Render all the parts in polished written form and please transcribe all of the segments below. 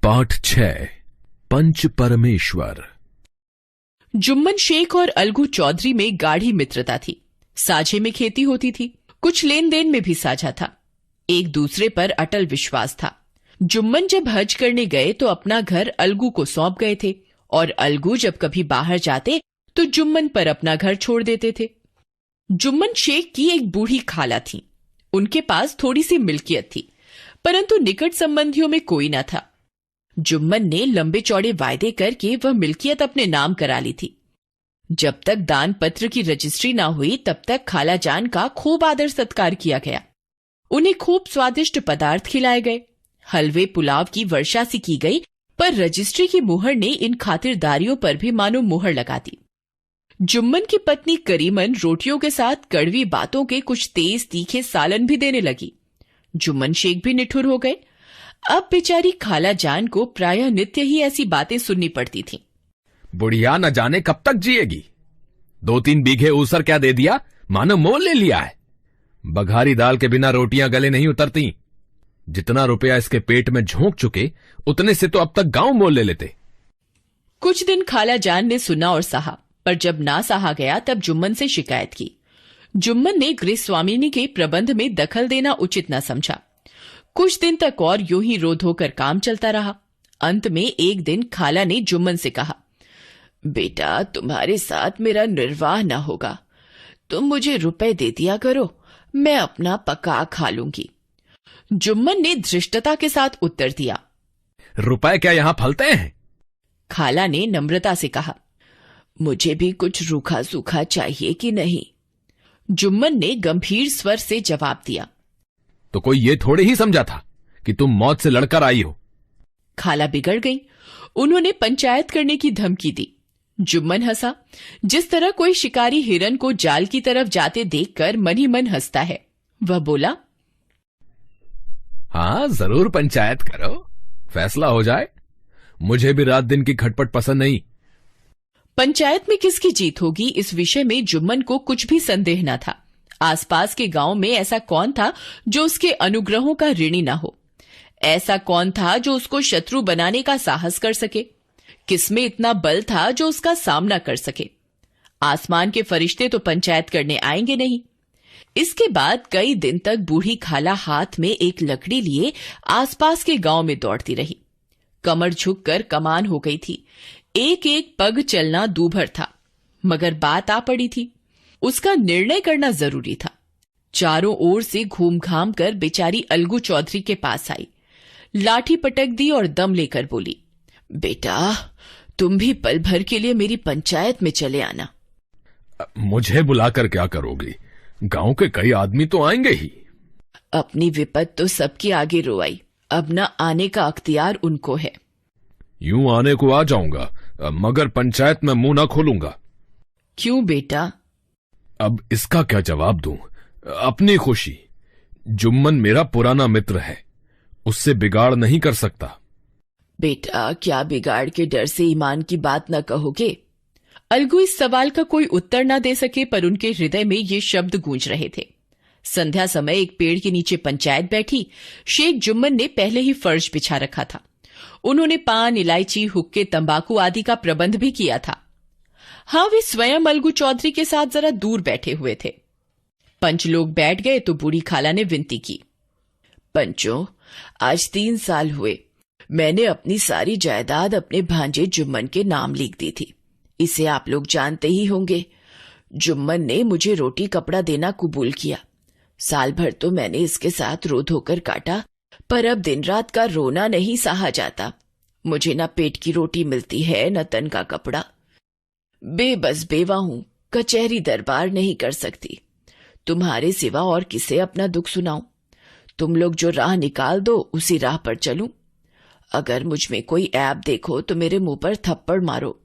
पाठ 6 पंच परमेश्वर। जुम्मन शेख और अलगू चौधरी में गाढ़ी मित्रता थी। साझे में खेती होती थी, कुछ लेन देन में भी साझा था। एक दूसरे पर अटल विश्वास था। जुम्मन जब हज करने गए तो अपना घर अलगू को सौंप गए थे और अलगू जब कभी बाहर जाते तो जुम्मन पर अपना घर छोड़ देते थे। जुम्मन शेख की एक बूढ़ी खाला थी। उनके पास थोड़ी सी मिल्कियत थी, परंतु निकट संबंधियों में कोई न था। जुम्मन ने लंबे चौड़े वायदे करके वह मिल्कियत अपने नाम करा ली थी। जब तक दान पत्र की रजिस्ट्री ना हुई तब तक खाला जान का खूब आदर सत्कार किया गया। उन्हें खूब स्वादिष्ट पदार्थ खिलाए गए। हलवे पुलाव की वर्षा सी की गई, पर रजिस्ट्री की मुहर ने इन खातिरदारियों पर भी मानो मुहर लगा दी। जुम्मन की पत्नी करीमन रोटियों के साथ कड़वी बातों के कुछ तेज तीखे सालन भी देने लगी। जुम्मन शेख भी निठुर हो गए। अब बेचारी खाला जान को प्रायः नित्य ही ऐसी बातें सुननी पड़ती थीं। बुढ़िया न जाने कब तक जिएगी। 2-3 बीघे ऊसर क्या दे दिया, मानो मोल ले लिया है। बघारी दाल के बिना रोटियां गले नहीं उतरती। जितना रुपया इसके पेट में झोंक चुके उतने से तो अब तक गांव मोल ले लेते। कुछ दिन खाला जान ने सुना और सहा, पर जब ना सहा गया तब जुम्मन से शिकायत की। जुम्मन ने गृह स्वामिनी के प्रबंध में दखल देना उचित न समझा। कुछ दिन तक और यूं ही रो धोकर काम चलता रहा। अंत में एक दिन खाला ने जुम्मन से कहा, बेटा तुम्हारे साथ मेरा निर्वाह न होगा, तुम मुझे रुपए दे दिया करो, मैं अपना पका खा लूंगी। जुम्मन ने धृष्टता के साथ उत्तर दिया, रुपए क्या यहां फलते हैं? खाला ने नम्रता से कहा, मुझे भी कुछ रूखा सूखा चाहिए कि नहीं? जुम्मन ने गंभीर स्वर से जवाब दिया, तो कोई ये थोड़े ही समझा था कि तुम मौत से लड़कर आई हो। खाला बिगड़ गई। उन्होंने पंचायत करने की धमकी दी। जुम्मन हंसा, जिस तरह कोई शिकारी हिरन को जाल की तरफ जाते देखकर मन ही मन हंसता है। वह बोला, हाँ जरूर पंचायत करो, फैसला हो जाए। मुझे भी रात दिन की खटपट पसंद नहीं। पंचायत में किसकी जीत होगी, इस विषय में जुम्मन को कुछ भी संदेह न था। आसपास के गांव में ऐसा कौन था जो उसके अनुग्रहों का ऋणी न हो? ऐसा कौन था जो उसको शत्रु बनाने का साहस कर सके? किसमें इतना बल था जो उसका सामना कर सके? आसमान के फरिश्ते तो पंचायत करने आएंगे नहीं। इसके बाद कई दिन तक बूढ़ी खाला हाथ में एक लकड़ी लिए आसपास के गांव में दौड़ती रही। कमर झुककर कमान हो गई थी। एक एक पग चलना दूभर था, मगर बात आ पड़ी थी। उसका निर्णय करना जरूरी था। चारों ओर से घूम घाम कर बेचारी अलगू चौधरी के पास आई, लाठी पटक दी और दम लेकर बोली, बेटा तुम भी पल भर के लिए मेरी पंचायत में चले आना। मुझे बुलाकर क्या करोगी? गांव के कई आदमी तो आएंगे ही। अपनी विपत तो सबके आगे रोवाई, अब न आने का अख्तियार उनको है। यूं आने को आ जाऊंगा, मगर पंचायत में मुंह ना खोलूंगा। क्यों बेटा? अब इसका क्या जवाब दूं? अपनी खुशी। जुम्मन मेरा पुराना मित्र है, उससे बिगाड़ नहीं कर सकता। बेटा क्या बिगाड़ के डर से ईमान की बात न कहोगे? अलगू इस सवाल का कोई उत्तर न दे सके, पर उनके हृदय में ये शब्द गूंज रहे थे। संध्या समय एक पेड़ के नीचे पंचायत बैठी। शेख जुम्मन ने पहले ही फर्श बिछा रखा था। उन्होंने पान, इलायची, हुक्के, तंबाकू आदि का प्रबंध भी किया था। हाँ, वे स्वयं अलगू चौधरी के साथ जरा दूर बैठे हुए थे। पंच लोग बैठ गए तो बूढ़ी खाला ने विनती की, पंचों आज 3 साल हुए, मैंने अपनी सारी जायदाद अपने भांजे जुम्मन के नाम लिख दी थी। इसे आप लोग जानते ही होंगे। जुम्मन ने मुझे रोटी कपड़ा देना कबूल किया। साल भर तो मैंने इसके साथ रो धोकर काटा, पर अब दिन रात का रोना नहीं सहा जाता। मुझे न पेट की रोटी मिलती है न तन का कपड़ा। बेबस बेवा हूं, कचहरी दरबार नहीं कर सकती। तुम्हारे सिवा और किसे अपना दुख सुनाऊं? तुम लोग जो राह निकाल दो उसी राह पर चलूं। अगर मुझ में कोई ऐब देखो तो मेरे मुंह पर थप्पड़ मारो।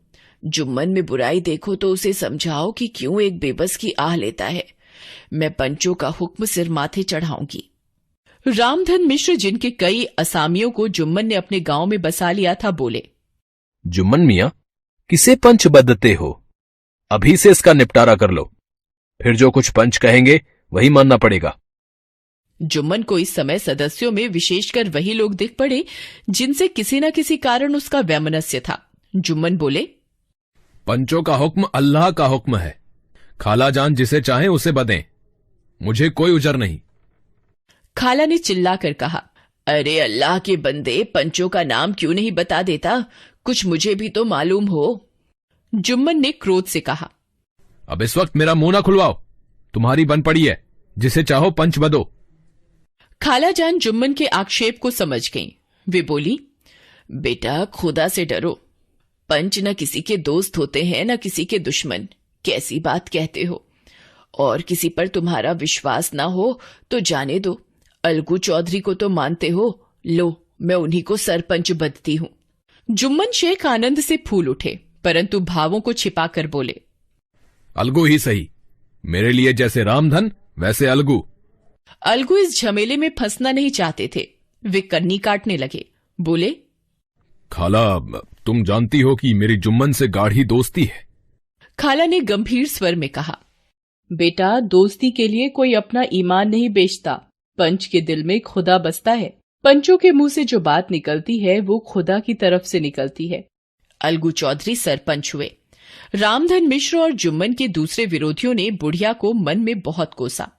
जुम्मन में बुराई देखो तो उसे समझाओ कि क्यों एक बेबस की आह लेता है। मैं पंचों का हुक्म सिर माथे चढ़ाऊंगी। रामधन मिश्र, जिनके कई असामियों को जुम्मन ने अपने गांव में बसा लिया था, बोले, जुम्मन मियां किसे पंच बदते हो? अभी से इसका निपटारा कर लो, फिर जो कुछ पंच कहेंगे वही मानना पड़ेगा। जुम्मन को इस समय सदस्यों में विशेषकर वही लोग दिख पड़े जिनसे किसी न किसी कारण उसका वैमनस्य था। जुम्मन बोले, पंचों का हुक्म अल्लाह का हुक्म है। खाला जान जिसे चाहे उसे बदें, मुझे कोई उजर नहीं। खाला ने चिल्लाकर कहा, अरे अल्लाह के बंदे, पंचों का नाम क्यों नहीं बता देता? कुछ मुझे भी तो मालूम हो। जुम्मन ने क्रोध से कहा, अब इस वक्त मेरा मुंह ना खुलवाओ, तुम्हारी बन पड़ी है, जिसे चाहो पंच बदो। खाला जान जुम्मन के आक्षेप को समझ गईं। वे बोली, बेटा खुदा से डरो, पंच न किसी के दोस्त होते हैं न किसी के दुश्मन। कैसी बात कहते हो? और किसी पर तुम्हारा विश्वास ना हो तो जाने दो। अलगू चौधरी को तो मानते हो, लो मैं उन्हीं को सरपंच बदती हूं। जुम्मन शेख आनंद से फूल उठे, परंतु भावों को छिपाकर बोले, अलगू ही सही, मेरे लिए जैसे रामधन वैसे अलगू। अलगू इस झमेले में फंसना नहीं चाहते थे। वे कन्नी काटने लगे, बोले, खाला तुम जानती हो कि मेरी जुम्मन से गाढ़ी दोस्ती है। खाला ने गंभीर स्वर में कहा, बेटा दोस्ती के लिए कोई अपना ईमान नहीं बेचता। पंच के दिल में खुदा बसता है। पंचों के मुंह से जो बात निकलती है वो खुदा की तरफ से निकलती है। अलगू चौधरी सरपंच हुए। रामधन मिश्र और जुम्मन के दूसरे विरोधियों ने बुढ़िया को मन में बहुत कोसा।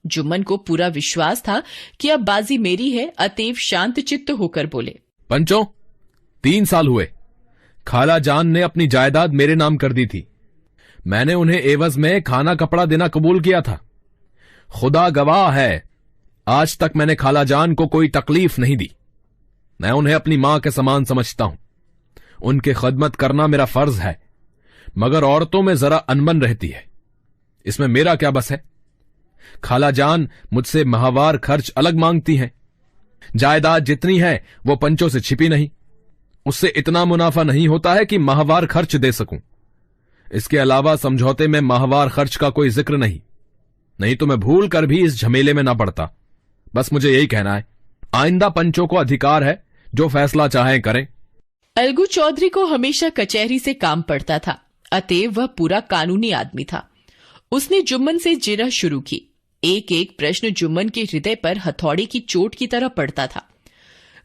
जुम्मन को पूरा विश्वास था कि अब बाजी मेरी है, अतएव शांत चित्त होकर बोले, पंचों 3 साल हुए, खाला जान ने अपनी जायदाद मेरे नाम कर दी थी। मैंने उन्हें एवज में खाना कपड़ा देना कबूल किया था। खुदा गवाह है, आज तक मैंने खाला जान को कोई तकलीफ नहीं दी। मैं उन्हें अपनी मां के समान समझता हूं। उनकी खदमत करना मेरा फर्ज है, मगर औरतों में जरा अनबन रहती है, इसमें मेरा क्या बस है। खाला जान मुझसे माहवार खर्च अलग मांगती हैं। जायदाद जितनी है वो पंचों से छिपी नहीं। उससे इतना मुनाफा नहीं होता है कि माहवार खर्च दे सकूं। इसके अलावा समझौते में माहवार खर्च का कोई जिक्र नहीं तो मैं भूल कर भी इस झमेले में ना पड़ता। बस मुझे यही कहना है, आइंदा पंचों को अधिकार है, जो फैसला चाहें करें। अलगू चौधरी को हमेशा कचहरी से काम पड़ता था, अतएव वह पूरा कानूनी आदमी था। उसने जुम्मन से जिरह शुरू की। एक एक प्रश्न जुम्मन के हृदय पर हथौड़े की चोट की तरह पड़ता था।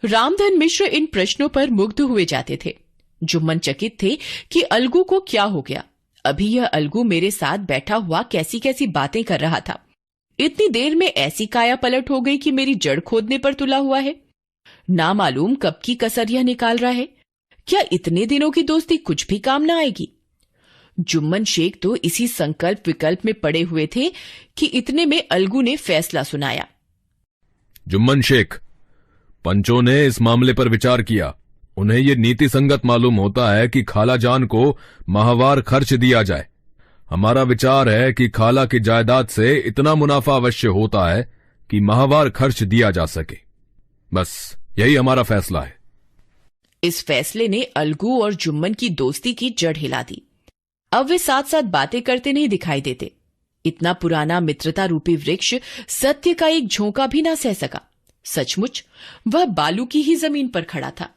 रामधन मिश्र इन प्रश्नों पर मुग्ध हुए जाते थे। जुम्मन चकित थे कि अलगू को क्या हो गया। अभी यह अलगू मेरे साथ बैठा हुआ कैसी कैसी बातें कर रहा था, इतनी देर में ऐसी काया पलट हो गई कि मेरी जड़ खोदने पर तुला हुआ है। ना मालूम कब की कसर यह निकाल रहा है। क्या इतने दिनों की दोस्ती कुछ भी काम ना आएगी? जुम्मन शेख तो इसी संकल्प विकल्प में पड़े हुए थे कि इतने में अलगू ने फैसला सुनाया। जुम्मन शेख, पंचों ने इस मामले पर विचार किया। उन्हें यह नीति संगत मालूम होता है कि खाला जान को माहवार खर्च दिया जाए। हमारा विचार है कि खाला की जायदाद से इतना मुनाफा अवश्य होता है कि माहवार खर्च दिया जा सके। बस यही हमारा फैसला है। इस फैसले ने अलगू और जुम्मन की दोस्ती की जड़ हिला दी। अब वे साथ साथ बातें करते नहीं दिखाई देते। इतना पुराना मित्रता रूपी वृक्ष सत्य का एक झोंका भी ना सह सका। सचमुच वह बालू की ही जमीन पर खड़ा था।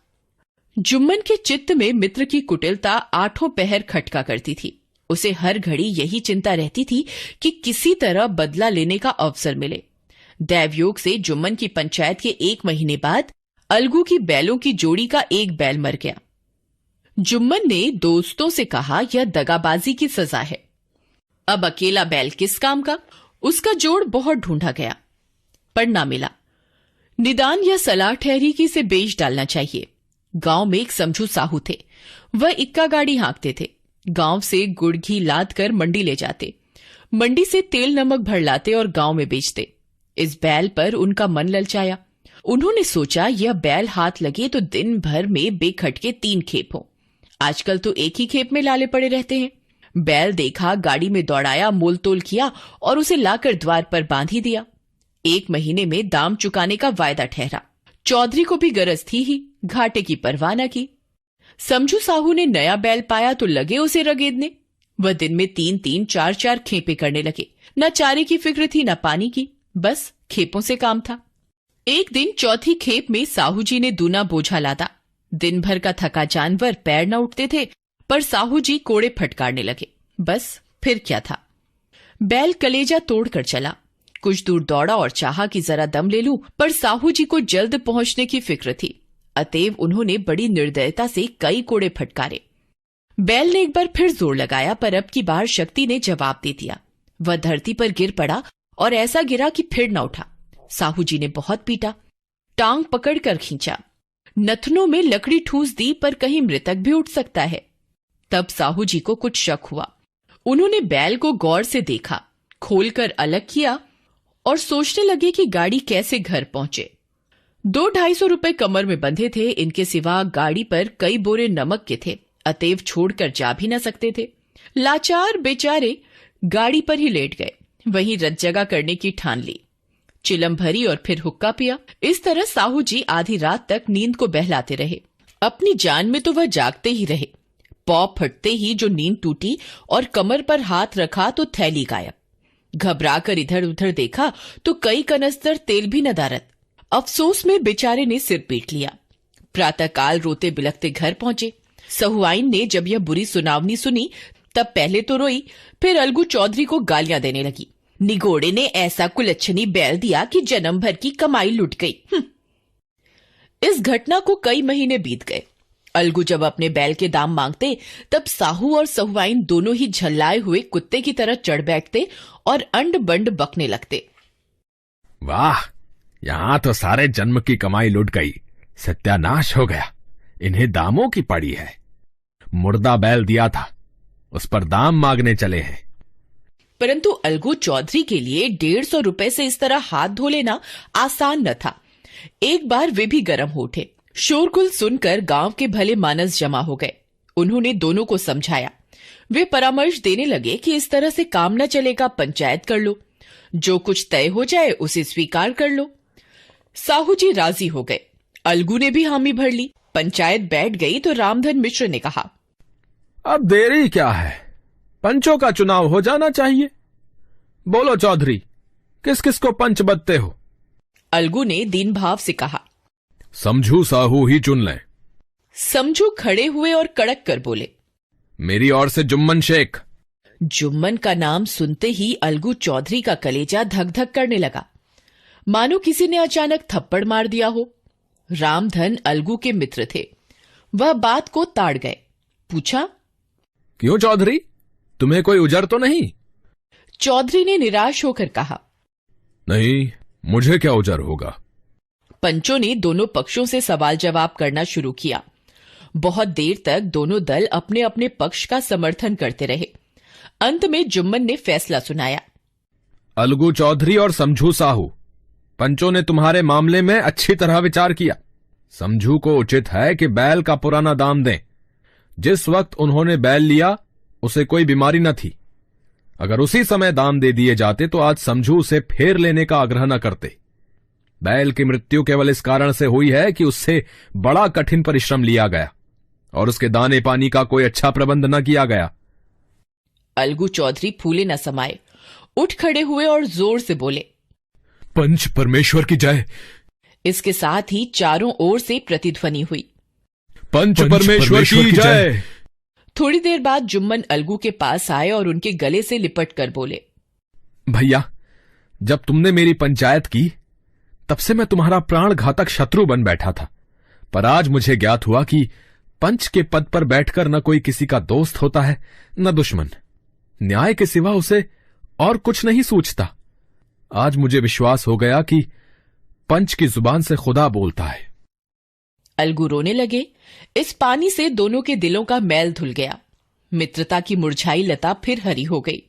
जुम्मन के चित्त में मित्र की कुटिलता 8 पहर खटका करती थी। उसे हर घड़ी यही चिंता रहती थी कि किसी तरह बदला लेने का अवसर मिले। दैवयोग से जुम्मन की पंचायत के 1 महीने बाद अलगू की बैलों की जोड़ी का एक बैल मर गया। जुम्मन ने दोस्तों से कहा, यह दगाबाजी की सजा है। अब अकेला बैल किस काम का? उसका जोड़ बहुत ढूंढा गया पर ना मिला। निदान यह सलाह ठहरी कि इसे बेच डालना चाहिए। गांव में एक समझू साहू थे। वह इक्का गाड़ी हाँकते थे। गांव से गुड़ घी लाद कर मंडी ले जाते। मंडी से तेल नमक भर लाते और गांव में बेचते। इस बैल पर उनका मन ललचाया। उन्होंने सोचा, यह बैल हाथ लगे तो दिन भर में बेखटके 3 खेप हो। आजकल तो एक ही खेप में लाले पड़े रहते हैं। बैल देखा, गाड़ी में दौड़ाया, मोल तोल किया और उसे लाकर द्वार पर बांध ही दिया। 1 महीने में दाम चुकाने का वायदा ठहरा। चौधरी को भी गरज थी ही, घाटे की परवाह न की। समझू साहू ने नया बैल पाया तो लगे उसे रगेदने। वह दिन में 3-3, 4-4 खेपे करने लगे। न चारे की फिक्र थी न पानी की, बस खेपों से काम था। एक दिन चौथी खेप में साहू जी ने दूना बोझा लादा। दिन भर का थका जानवर पैर न उठते थे, पर साहू जी कोड़े फटकारने लगे। बस फिर क्या था। बैल कलेजा तोड़कर चला। कुछ दूर दौड़ा और चाहा कि जरा दम ले लूं, पर साहू जी को जल्द पहुंचने की फिक्र थी। अतएव उन्होंने बड़ी निर्दयता से कई कोड़े फटकारे। बैल ने एक बार फिर जोर लगाया, पर अब की बार शक्ति ने जवाब दे दिया। वह धरती पर गिर पड़ा और ऐसा गिरा कि फिर न उठा। साहू जी ने बहुत पीटा, टांग पकड़कर खींचा, नथनों में लकड़ी ठूस दी, पर कहीं मृतक भी उठ सकता है। तब साहू जी को कुछ शक हुआ। उन्होंने बैल को गौर से देखा, खोलकर अलग किया और सोचने लगे कि गाड़ी कैसे घर पहुंचे। 200-250 रुपए कमर में बंधे थे। इनके सिवा गाड़ी पर कई बोरे नमक के थे, अतएव छोड़कर जा भी न सकते थे। लाचार बेचारे गाड़ी पर ही लेट गए, वहीं रत जगह करने की ठान ली। चिलम भरी और फिर हुक्का पिया। इस तरह साहू जी आधी रात तक नींद को बहलाते रहे। अपनी जान में तो वह जागते ही रहे। पौ फटते ही जो नींद टूटी और कमर पर हाथ रखा तो थैली गायब। घबराकर इधर उधर देखा तो कई कनस्तर तेल भी नदारद। अफसोस में बेचारे ने सिर पीट लिया। प्रातःकाल रोते बिलखते घर पहुंचे। सहुआइन ने जब यह बुरी सुनावनी सुनी तब पहले तो रोई, फिर अलगू चौधरी को गालियां देने लगी। निगोड़े ने ऐसा कुलच्छनी बैल दिया कि जन्म भर की कमाई लुट गई। इस घटना को कई महीने बीत गए। अलगू जब अपने बैल के दाम मांगते तब साहू और सहुआइन दोनों ही झल्लाए हुए कुत्ते की तरह चढ़ बैठते और अंड बंड बकने लगते। वाह, यहां तो सारे जन्म की कमाई लुट गई, सत्यानाश हो गया। इन्हें दामों की पड़ी है। मुर्दा बैल दिया था, उस पर दाम मांगने चले हैं। परंतु अलगू चौधरी के लिए 150 रुपए से इस तरह हाथ धो लेना आसान न था। एक बार वे भी गर्म हो उठे। शोरगुल सुनकर गांव के भले मानस जमा हो गए। उन्होंने दोनों को समझाया। वे परामर्श देने लगे कि इस तरह से काम न चलेगा, पंचायत कर लो, जो कुछ तय हो जाए उसे स्वीकार कर लो। साहू जी राजी हो गए। अलगू ने भी हामी भर ली। पंचायत बैठ गई तो रामधन मिश्र ने कहा, अब देरी क्या है, पंचों का चुनाव हो जाना चाहिए। बोलो चौधरी, किस किस को पंच बदते हो? अलगू ने दीन भाव से कहा, समझू साहू ही चुन लें। समझू खड़े हुए और कड़क कर बोले, मेरी ओर से जुम्मन शेख। जुम्मन का नाम सुनते ही अलगू चौधरी का कलेजा धक धक करने लगा, मानो किसी ने अचानक थप्पड़ मार दिया हो। रामधन अलगू के मित्र थे। वह बात को ताड़ गए। पूछा, क्यों चौधरी, तुम्हें कोई उजर तो नहीं? चौधरी ने निराश होकर कहा, नहीं, मुझे क्या उजर होगा। पंचों ने दोनों पक्षों से सवाल जवाब करना शुरू किया। बहुत देर तक दोनों दल अपने अपने पक्ष का समर्थन करते रहे। अंत में जुम्मन ने फैसला सुनाया, अलगू चौधरी और समझू साहू, पंचों ने तुम्हारे मामले में अच्छी तरह विचार किया। समझू को उचित है कि बैल का पुराना दाम दें। जिस वक्त उन्होंने बैल लिया उसे कोई बीमारी न थी। अगर उसी समय दाम दे दिए जाते तो आज समझू उसे फेर लेने का आग्रह न करते। बैल की मृत्यु केवल इस कारण से हुई है कि उससे बड़ा कठिन परिश्रम लिया गया और उसके दाने पानी का कोई अच्छा प्रबंध न किया गया। अलगू चौधरी फूले न समाये, उठ खड़े हुए और जोर से बोले, पंच परमेश्वर की जय। इसके साथ ही चारों ओर से प्रतिध्वनि हुई, पंच परमेश्वर की जय। थोड़ी देर बाद जुम्मन अलगू के पास आए और उनके गले से लिपट कर बोले, भैया, जब तुमने मेरी पंचायत की तब से मैं तुम्हारा प्राण घातक शत्रु बन बैठा था, पर आज मुझे ज्ञात हुआ कि पंच के पद पर बैठकर न कोई किसी का दोस्त होता है न दुश्मन। न्याय के सिवा उसे और कुछ नहीं सूझता। आज मुझे विश्वास हो गया कि पंच की जुबान से खुदा बोलता है। अलगू रोने लगे। इस पानी से दोनों के दिलों का मैल धुल गया। मित्रता की मुरझाई लता फिर हरी हो गई।